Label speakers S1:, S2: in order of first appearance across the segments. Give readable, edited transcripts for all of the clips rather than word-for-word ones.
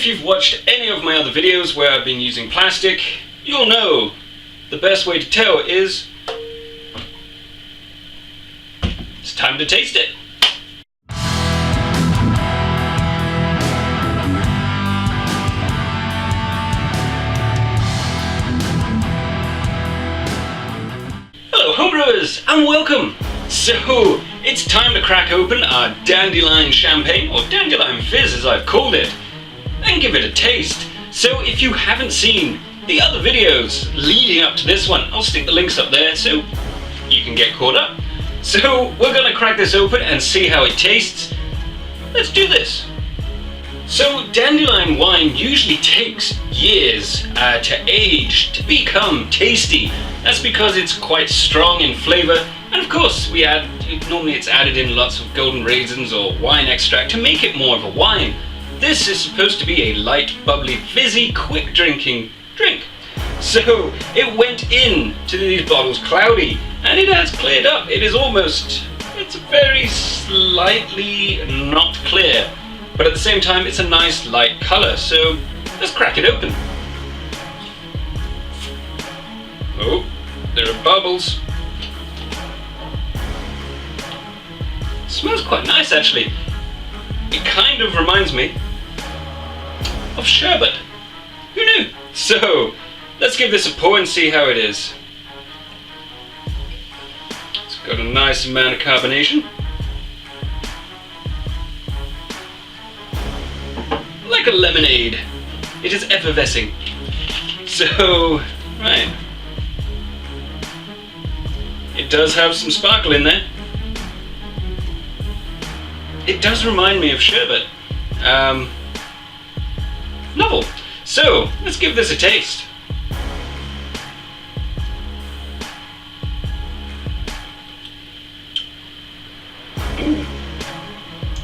S1: if you've watched any of my other videos where I've been using plastic, you'll know the best way to tell is it's time to taste it. Hello homebrewers and welcome! So, it's time to crack open our Dandelion champagne, or Dandelion fizz as I've called it, and give it a taste. So if you haven't seen the other videos leading up to this one, I'll stick the links up there so you can get caught up. So we're gonna crack this open and see how it tastes. Let's do this. So dandelion wine usually takes years to age, to become tasty. That's because it's quite strong in flavour, and of course normally it's added in lots of golden raisins or wine extract to make it more of a wine. This is supposed to be a light, bubbly, fizzy, quick drinking drink. So it went into these bottles cloudy, and it has cleared up. It's very slightly not clear, but at the same time it's a nice light colour. So let's crack it open. Oh, there are bubbles. Smells quite nice actually. It kind of reminds me of sherbet. Who knew? So let's give this a pour and see how it is. It's got a nice amount of carbonation. Like a lemonade. It is effervescing. So, right. It does have some sparkle in there. It does remind me of sherbet. Novel. So, let's give this a taste. Ooh.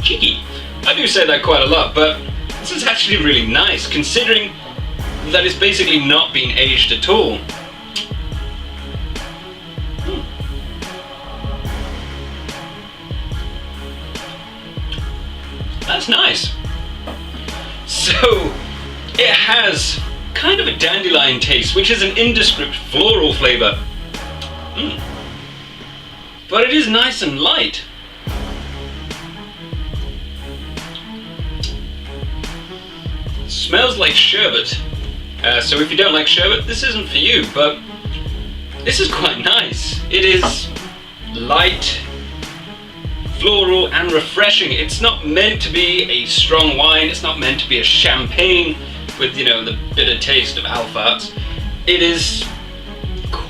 S1: Cheeky. I do say that quite a lot, but this is actually really nice, considering that it's basically not been aged at all. That's nice. So, it has kind of a dandelion taste, which is an indescript floral flavour. But it is nice and light. It smells like sherbet. So if you don't like sherbet, this isn't for you, but this is quite nice. It is light, floral and refreshing. It's not meant to be a strong wine, it's not meant to be a champagne with, the bitter taste of alpharts. It is,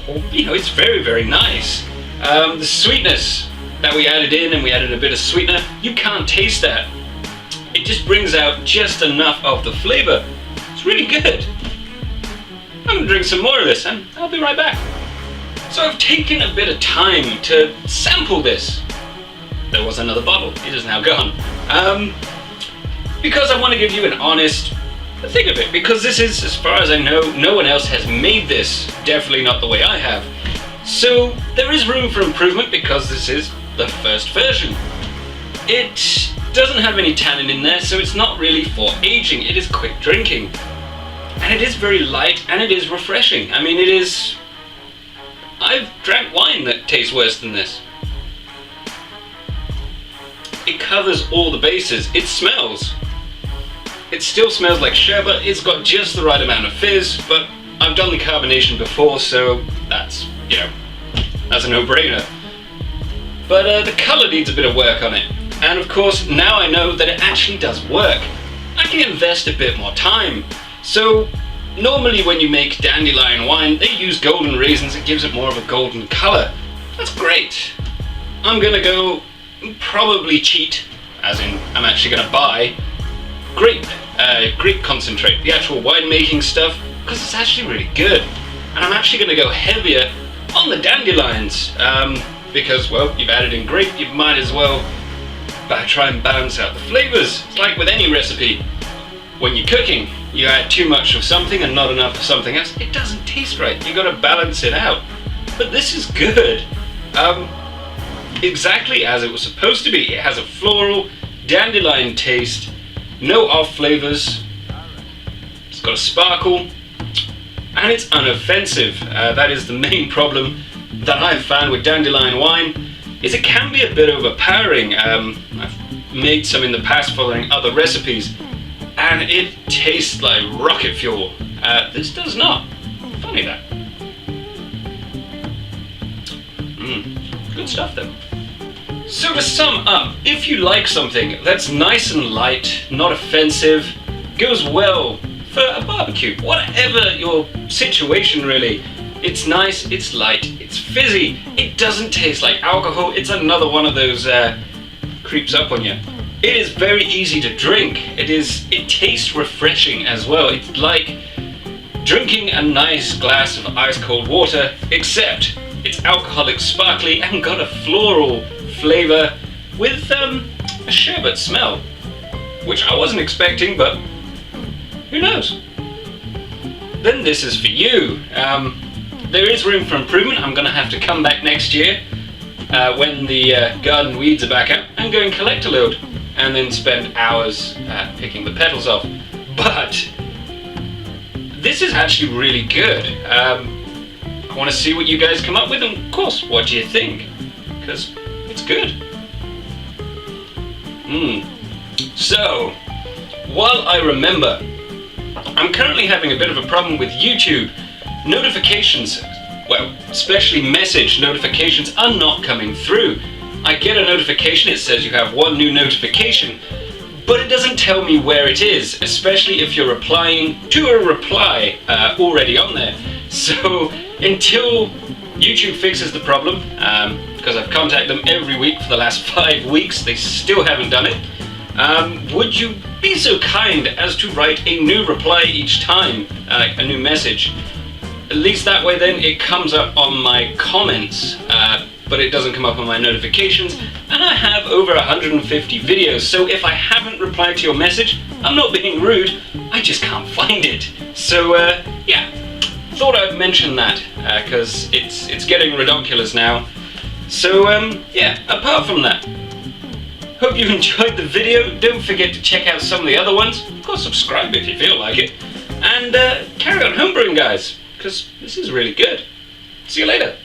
S1: it's very, very nice. The sweetness that we added in, and we added a bit of sweetener, you can't taste that. It just brings out just enough of the flavour. It's really good. I'm gonna drink some more of this and I'll be right back. So I've taken a bit of time to sample this. There was another bottle, it is now gone. Because I want to give you an honest think of it, because this is, as far as I know, no one else has made this, definitely not the way I have. So there is room for improvement because this is the first version. It doesn't have any tannin in there, so it's not really for aging, it is quick drinking. And it is very light and it is refreshing. I mean, I've drank wine that tastes worse than this. It covers all the bases. It smells. It still smells like sherbet. It's got just the right amount of fizz, but I've done the carbonation before, so that's, that's a no-brainer. But the colour needs a bit of work on it. And of course, now I know that it actually does work. I can invest a bit more time. So normally when you make dandelion wine, they use golden raisins. It gives it more of a golden colour. That's great. I'm gonna go probably cheat, as in I'm actually going to buy grape concentrate, the actual winemaking stuff, because it's actually really good. And I'm actually going to go heavier on the dandelions, because, well, you've added in grape, you might as well try and balance out the flavours. It's like with any recipe. When you're cooking, you add too much of something and not enough of something else, it doesn't taste right. You've got to balance it out. But this is good. Exactly as it was supposed to be. It has a floral, dandelion taste, no off flavors, it's got a sparkle, and it's unoffensive. That is the main problem that I've found with Dandelion wine, is it can be a bit overpowering. I've made some in the past following other recipes, and it tastes like rocket fuel. This does not. Funny that. Good stuff though. So to sum up, if you like something that's nice and light, not offensive, goes well for a barbecue, whatever your situation really, it's nice, it's light, it's fizzy, it doesn't taste like alcohol, it's another one of those creeps up on you. It is very easy to drink, it tastes refreshing as well. It's like drinking a nice glass of ice cold water, except it's alcoholic, sparkly, and got a floral flavour with a sherbet smell, which I wasn't expecting, but who knows. Then this is for you. There is room for improvement. I'm going to have to come back next year when the garden weeds are back out and go and collect a load and then spend hours picking the petals off. But this is actually really good. I want to see what you guys come up with, and of course, what do you think? Because it's good. So, while I remember, I'm currently having a bit of a problem with YouTube. Notifications, well, especially message notifications, are not coming through. I get a notification, it says you have one new notification, but it doesn't tell me where it is, especially if you're replying to a reply already on there. So until YouTube fixes the problem, because I've contacted them every week for the last 5 weeks, they still haven't done it, would you be so kind as to write a new reply each time, a new message? At least that way then it comes up on my comments, but it doesn't come up on my notifications, and I have over 150 videos, so if I haven't replied to your message, I'm not being rude, I just can't find it. So yeah, thought I'd mention that, because it's getting ridiculous now. So yeah, apart from that, hope you enjoyed the video. Don't forget to check out some of the other ones. Of course, subscribe if you feel like it. And carry on homebrewing, guys, because this is really good. See you later.